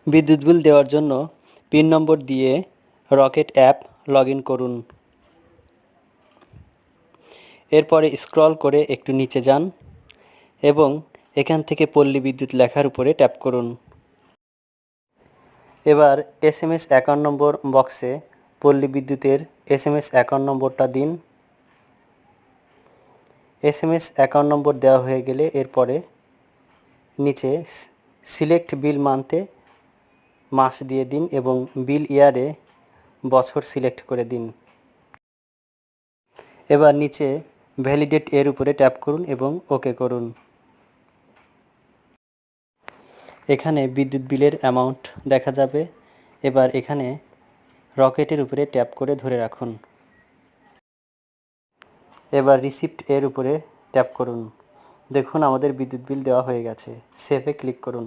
বিদ্যুৎ বিল দেওয়ার জন্য পিন নম্বর দিয়ে রকেট অ্যাপ লগ ইন করুন। এরপরে স্ক্রল করে একটু নিচে যান এবং এখান থেকে পল্লী বিদ্যুৎ লেখার উপরে ট্যাপ করুন। এবার SMS অ্যাকাউন্ট নম্বর বক্সে পল্লী বিদ্যুতের SMS অ্যাকাউন্ট নম্বরটা দিন। SMS অ্যাকাউন্ট নম্বর দেওয়া হয়ে গেলে এরপরে নিচে সিলেক্ট বিল মান্থে মাস দিয়ে দিন এবং বিল ইয়ারে বছর সিলেক্ট করে দিন। এবার নিচে ভ্যালিডেট এর উপরে ট্যাপ করুন এবং ওকে করুন। এখানে বিদ্যুৎ বিলের অ্যামাউন্ট দেখা যাবে। এবার এখানে রকেটের উপরে ট্যাপ করে ধরে রাখুন। এবার রিসিপ্ট এর উপরে ট্যাপ করুন। দেখুন আমাদের বিদ্যুৎ বিল দেওয়া হয়ে গেছে। সেভে ক্লিক করুন।